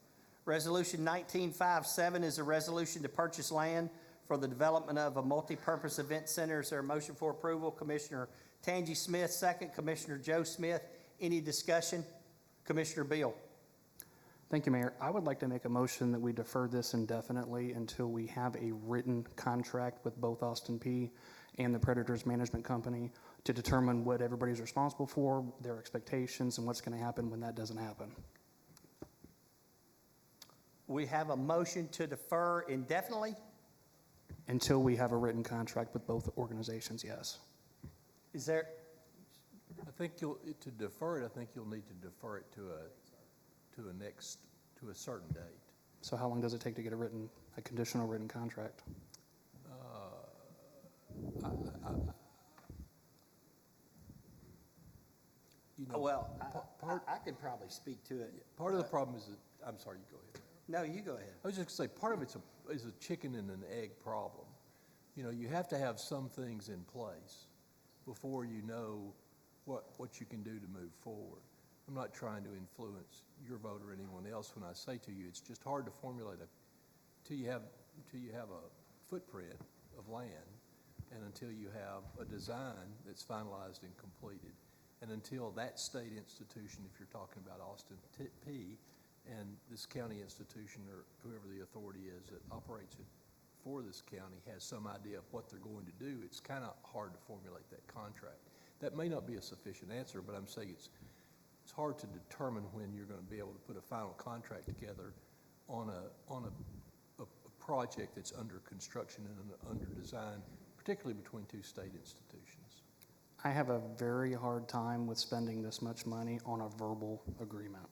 Resolution 1957 is a resolution to purchase land for the development of a multi-purpose event center. Is there a motion for approval? Commissioner Tangi Smith, second. Commissioner Joe Smith. Any discussion? Commissioner Beal. Thank you, Mayor. I would like to make a motion that we defer this indefinitely until we have a written contract with both Austin P and the Predators Management Company to determine what everybody's responsible for, their expectations, and what's going to happen when that doesn't happen. We have a motion to defer indefinitely. Until we have a written contract with both organizations, yes. Is there, I think to defer it, I think you'll need to defer it to a certain date. So how long does it take to get a conditional written contract? You know, well, I could probably speak to it. part of the problem is that, I'm sorry, you go ahead. No, you go ahead. I was just gonna say, part of it's is a chicken and an egg problem. You know, you have to have some things in place before you know what you can do to move forward. I'm not trying to influence your vote or anyone else when I say to you, it's just hard to formulate till you have a footprint of land, and until you have a design that's finalized and completed, and until that state institution, if you're talking about Austin P, and this county institution or whoever the authority is that operates it for this county has some idea of what they're going to do, it's kind of hard to formulate that contract. That may not be a sufficient answer, but I'm saying it's hard to determine when you're going to be able to put a final contract together on a project that's under construction and under design, particularly between two state institutions. I have a very hard time with spending this much money on a verbal agreement.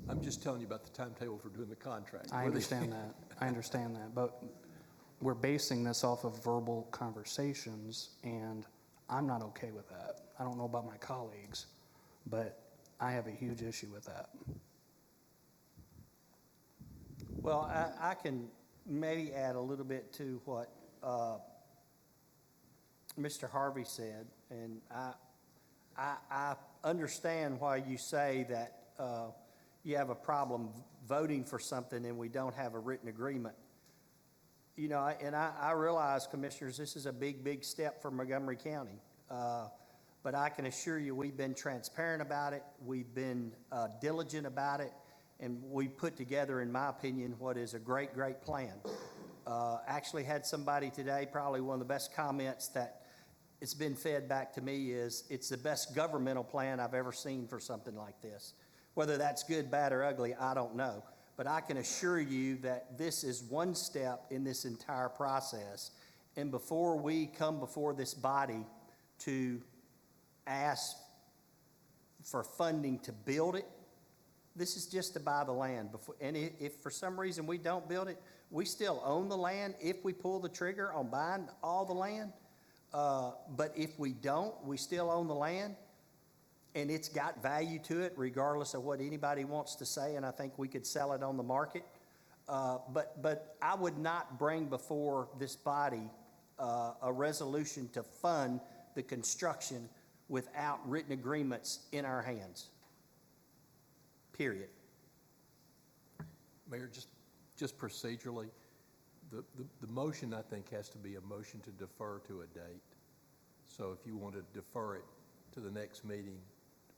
I'm just telling you about the timetable for doing the contract. I understand that. I understand that. But we're basing this off of verbal conversations, and I'm not okay with that. I don't know about my colleagues, but I have a huge issue with that. Well, I can maybe add a little bit to what Mr. Harvey said, and I understand why you say that you have a problem voting for something and we don't have a written agreement. You know, I realize, Commissioners, this is a big, big step for Montgomery County. But I can assure you we've been transparent about it, we've been diligent about it, and we put together, in my opinion, what is a great, great plan. Actually had somebody today, probably one of the best comments that it's been fed back to me is, it's the best governmental plan I've ever seen for something like this. Whether that's good, bad, or ugly, I don't know. But I can assure you that this is one step in this entire process. And before we come before this body to ask for funding to build it, this is just to buy the land. And if for some reason we don't build it, we still own the land if we pull the trigger on buying all the land. But if we don't, we still own the land. And it's got value to it regardless of what anybody wants to say, and I think we could sell it on the market. But I would not bring before this body a resolution to fund the construction without written agreements in our hands, period. Mayor, just procedurally, the motion, I think, has to be a motion to defer to a date. So if you want to defer it to the next meeting,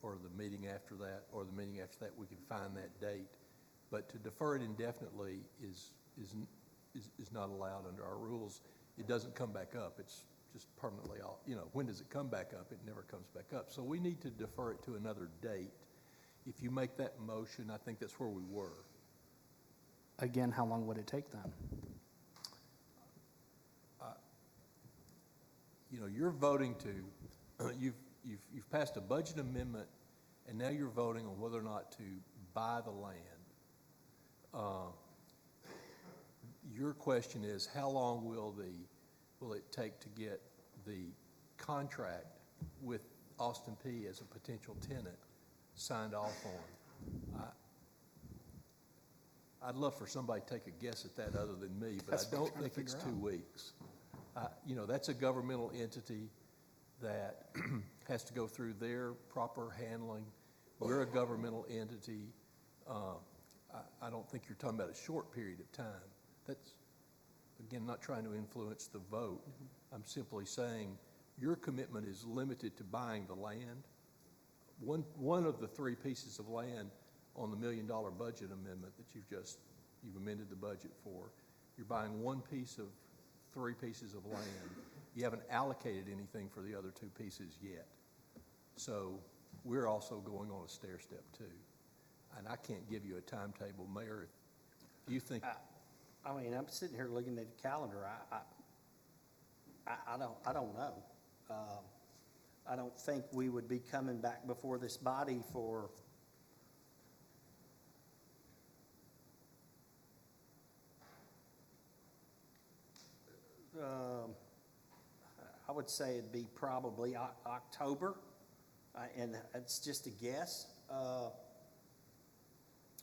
or the meeting after that, or the meeting after that, we can find that date. But to defer it indefinitely is not allowed under our rules. It doesn't come back up. It's just permanently off. You know, when does it come back up? It never comes back up. So we need to defer it to another date. If you make that motion, I think that's where we were. Again, how long would it take then? You know, you're voting to, you've passed a budget amendment, and now you're voting on whether or not to buy the land. Your question is, how long will it take to get the contract with Austin P as a potential tenant signed off on? I'd love for somebody to take a guess at that other than me, but I don't think it's 2 weeks. You know, that's a governmental entity. that has to go through their proper handling. We're a governmental entity. I don't think you're talking about a short period of time. That's, again, not trying to influence the vote. I'm simply saying your commitment is limited to buying the land. One of the three pieces of land on the $1 million budget amendment that you've amended the budget for, you're buying one piece of 3 pieces of land. You haven't allocated anything for the other 2 pieces yet. So we're also going on a stair step too. And I can't give you a timetable, Mayor. If you think, I mean, I'm sitting here looking at the calendar. I don't know. I don't think we would be coming back before this body for I would say it'd be probably October, and it's just a guess.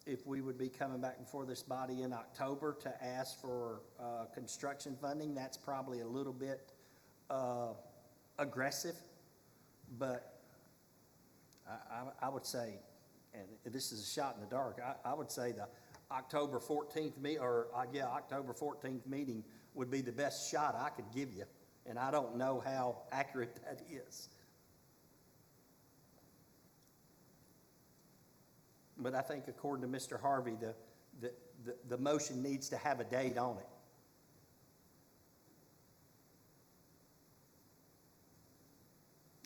If we would be coming back before this body in October to ask for construction funding, that's probably a little bit aggressive, but I would say, and this is a shot in the dark, I would say the October 14th October 14th meeting would be the best shot I could give you, and I don't know how accurate that is. But I think according to Mr. Harvey, the motion needs to have a date on it.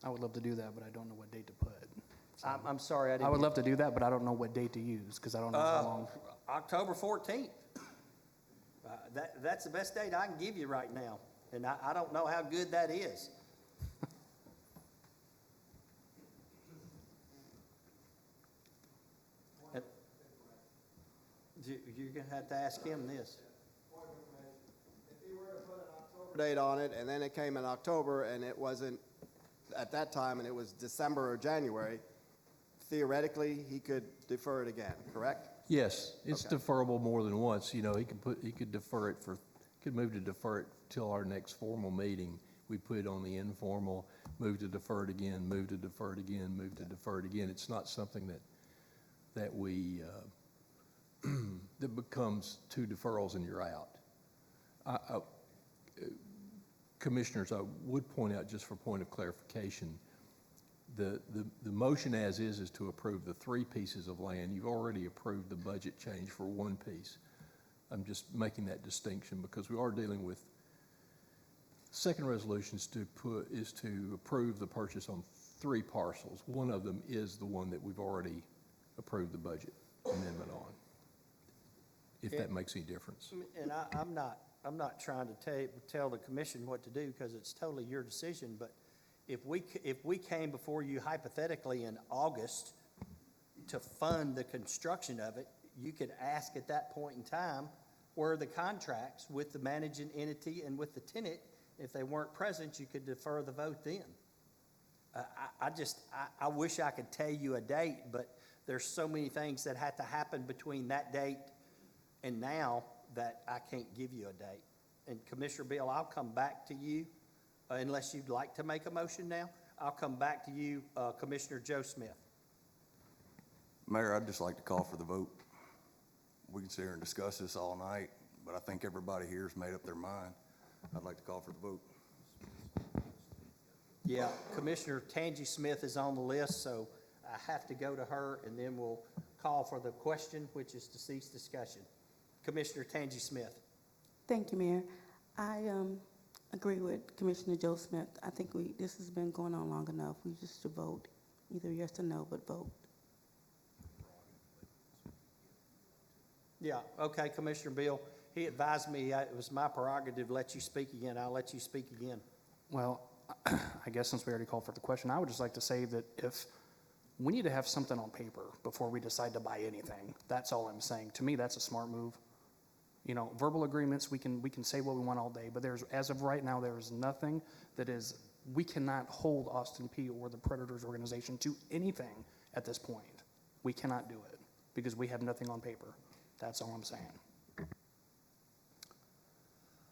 I would love to do that, but I don't know what date to put. So I'm sorry, I would love to do that, but I don't know what date to use because I don't know how long. October 14th. That's the best date I can give you right now, and I don't know how good that is. You're going to have to ask him this. If he were to put an October date on it, and then it came in October, and it wasn't at that time, and it was December or January, theoretically, he could defer it again, correct? yes, it's Okay. deferrable more than once. You know, he could defer it could move to defer it till our next formal meeting. We put it on the informal, move to defer it again, move to defer it again, move to defer it again. It's not something that we, that becomes 2 deferrals and you're out. Commissioners, I would point out, just for point of clarification, the motion as is to approve the 3 pieces of land. You've already approved the budget change for 1 piece. I'm just making that distinction because we are dealing with, second resolution is to approve the purchase on 3 parcels. One of them is the one that we've already approved the budget amendment on, if that makes any difference. And I'm not trying to tell the commission what to do because it's totally your decision, but if we came before you hypothetically in August to fund the construction of it, you could ask at that point in time where the contracts with the managing entity and with the tenant. If they weren't present, you could defer the vote then. I wish I could tell you a date, but there's so many things that have to happen between that date and now that I can't give you a date. And Commissioner Bill, I'll come back to you, unless you'd like to make a motion now. I'll come back to you, Commissioner Joe Smith. Mayor, I'd just like to call for the vote. We can sit here and discuss this all night, but I think everybody here has made up their mind. I'd like to call for the vote. Yeah, Commissioner Tangi Smith is on the list, so I have to go to her, and then we'll call for the question, which is to cease discussion. Commissioner Tangi Smith. Thank you, Mayor. I agree with Commissioner Joe Smith. I think this has been going on long enough. We just should vote, either yes or no, but vote. Yeah, okay, Commissioner Bill. He advised me it was my prerogative to let you speak again. I'll let you speak again. Well, I guess since we already called for the question, I would just like to say that if we need to have something on paper before we decide to buy anything, that's all I'm saying. To me, that's a smart move. You know, verbal agreements, we can say what we want all day, but as of right now, there is nothing we cannot hold Austin P or the Predators organization to anything at this point. We cannot do it because we have nothing on paper. That's all I'm saying.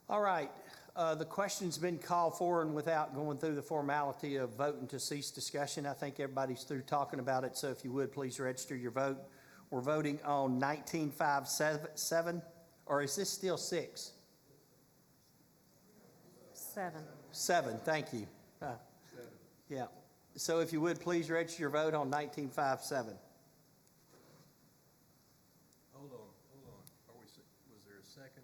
All right. The question's been called for, and without going through the formality of voting to cease discussion, I think everybody's through talking about it, so if you would, please register your vote. We're voting on 1957, or is this still 6? 7. 7, thank you. Yeah, so if you would, please register your vote on 1957. Hold on. Was there a second?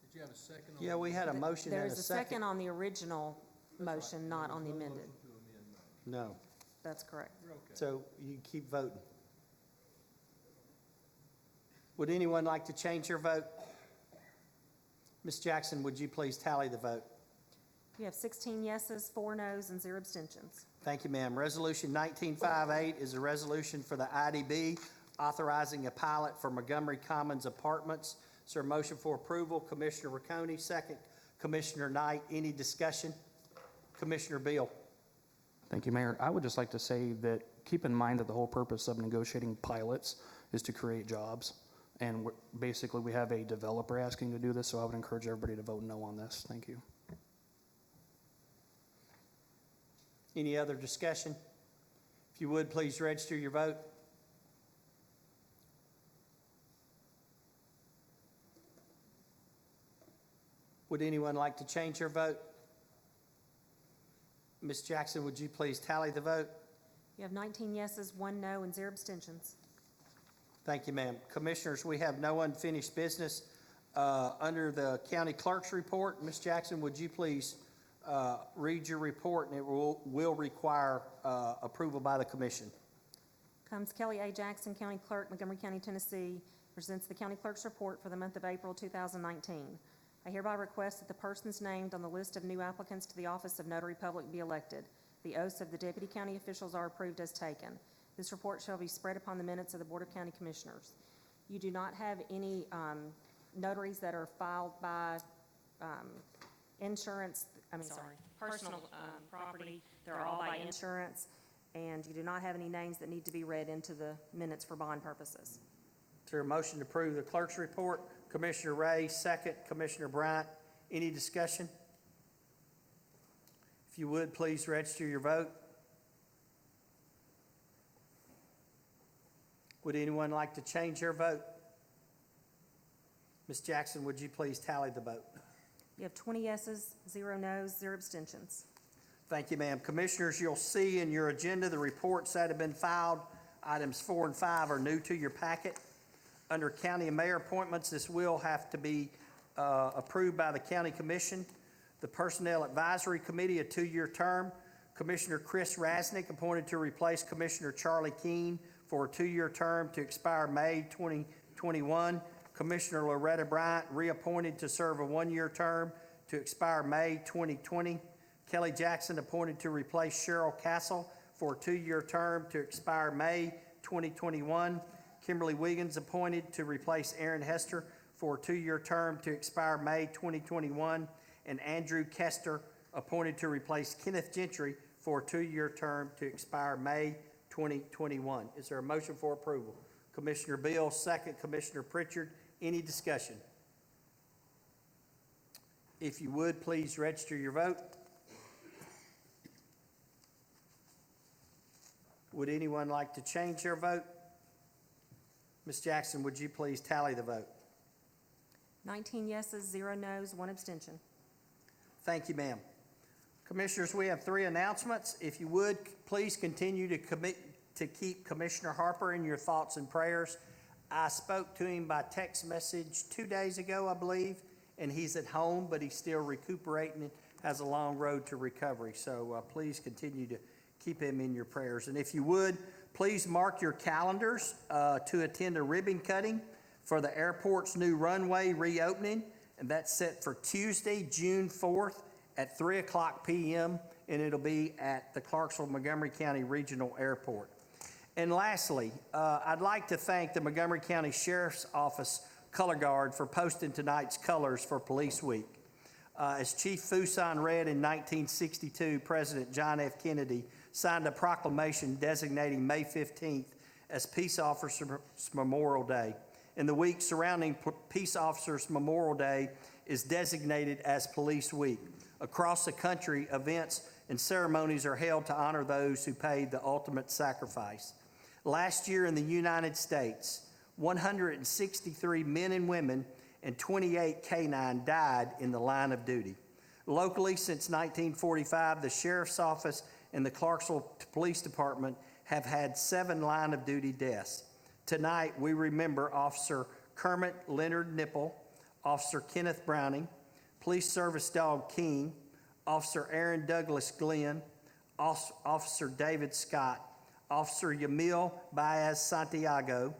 Did you have a second? Yeah, we had a motion and a There's a second. second on the original motion, not on the amended. No, That's correct. so you keep voting. Would anyone like to change their vote? Ms. Jackson, would you please tally the vote? You have 16 yeses, 4 noes, and 0 abstentions. Thank you, ma'am. Resolution 1958 is a resolution for the IDB authorizing a pilot for Montgomery Commons Apartments. Is there a motion for approval? Commissioner Riccone, second. Commissioner Knight, any discussion? Commissioner Beal. Thank you, Mayor. I would just like to say that keep in mind that the whole purpose of negotiating pilots is to create jobs. And basically, we have a developer asking to do this, so I would encourage everybody to vote no on this. Thank you. Any other discussion? If you would, please register your vote. Would anyone like to change their vote? Ms. Jackson, would you please tally the vote? You have 19 yeses, 1 no, and 0 abstentions. Thank you, ma'am. Commissioners, we have no unfinished business under the county clerk's report. Ms. Jackson, would you please read your report, and it will require approval by the commission. Comes Kelly A. Jackson, County Clerk, Montgomery County, Tennessee, presents the county clerk's report for the month of April 2019. I hereby request that the persons named on the list of new applicants to the office of Notary Public be elected. The oaths of the deputy county officials are approved as taken. This report shall be spread upon the minutes of the Board of County Commissioners. You do not have any notaries that are filed by personal property. They're all by insurance, and you do not have any names that need to be read into the minutes for bond purposes. Is there a motion to approve the clerk's report? Commissioner Ray, second. Commissioner Bryant, any discussion? If you would, please register your vote. Would anyone like to change their vote? Ms. Jackson, would you please tally the vote? You have 20 yeses, 0 noes, 0 abstentions. Thank you, ma'am. Commissioners, you'll see in your agenda the reports that have been filed. Items 4 and 5 are new to your packet. Under county and mayor appointments, this will have to be approved by the county commission. The Personnel Advisory Committee, a 2-year term. Commissioner Chris Rasnick appointed to replace Commissioner Charlie Keene for a 2-year term to expire May 2021. Commissioner Loretta Bryant reappointed to serve a 1-year term to expire May 2020. Kelly Jackson appointed to replace Cheryl Castle for a 2-year term to expire May 2021. Kimberly Wiggins appointed to replace Aaron Hester for a 2-year term to expire May 2021. And Andrew Kester appointed to replace Kenneth Gentry for a 2-year term to expire May 2021. Is there a motion for approval? Commissioner Beal, second. Commissioner Pritchard, any discussion? If you would, please register your vote. Would anyone like to change their vote? Ms. Jackson, would you please tally the vote? 19 yeses, 0 noes, 1 abstention. Thank you, ma'am. Commissioners, we have 3 announcements. If you would, please continue to keep Commissioner Harper in your thoughts and prayers. I spoke to him by text message 2 days ago, I believe, and he's at home, but he's still recuperating and has a long road to recovery. So please continue to keep him in your prayers. And if you would, please mark your calendars to attend a ribbon cutting for the airport's new runway reopening, and that's set for Tuesday, June 4th at 3:00 p.m., and it'll be at the Clarksville-Montgomery County Regional Airport. And lastly, I'd like to thank the Montgomery County Sheriff's Office Color Guard for posting tonight's colors for Police Week. As Chief Fuson read in 1962, President John F. Kennedy signed a proclamation designating May 15th as Peace Officers Memorial Day. In the week surrounding Peace Officers Memorial Day, is designated as Police Week. Across the country, events and ceremonies are held to honor those who paid the ultimate sacrifice. Last year in the United States, 163 men and women and 28 canine died in the line of duty. Locally, since 1945, the Sheriff's Office and the Clarksville Police Department have had 7 line-of-duty deaths. Tonight, we remember Officer Kermit Leonard Nipple, Officer Kenneth Browning, Police Service Dog King, Officer Aaron Douglas Glenn, Officer David Scott, Officer Yamil Baez Santiago,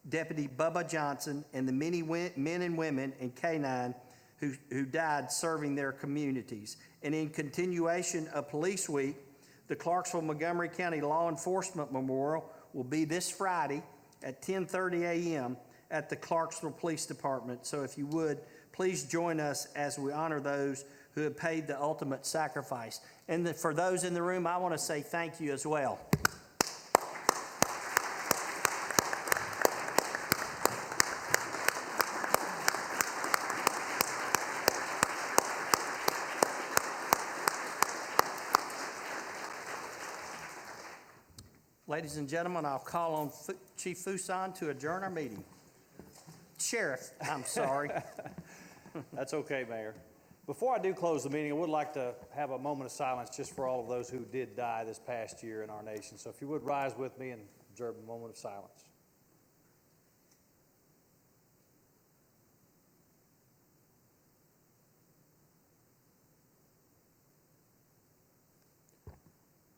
Deputy Bubba Johnson, and the many men and women and canine who died serving their communities. And in continuation of Police Week, the Clarksville-Montgomery County Law Enforcement Memorial will be this Friday at 10:30 a.m. at the Clarksville Police Department. So if you would, please join us as we honor those who have paid the ultimate sacrifice. And for those in the room, I want to say thank you as well. Ladies and gentlemen, I'll call on Chief Fuson to adjourn our meeting. Sheriff, I'm sorry. That's okay, Mayor. Before I do close the meeting, I would like to have a moment of silence just for all of those who did die this past year in our nation. So if you would rise with me and observe a moment of silence.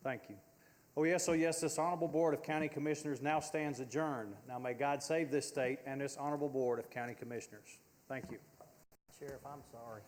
Thank you. Oh yes, this Honorable Board of County Commissioners now stands adjourned. Now may God save this state and this Honorable Board of County Commissioners. Thank you. Sheriff, I'm sorry.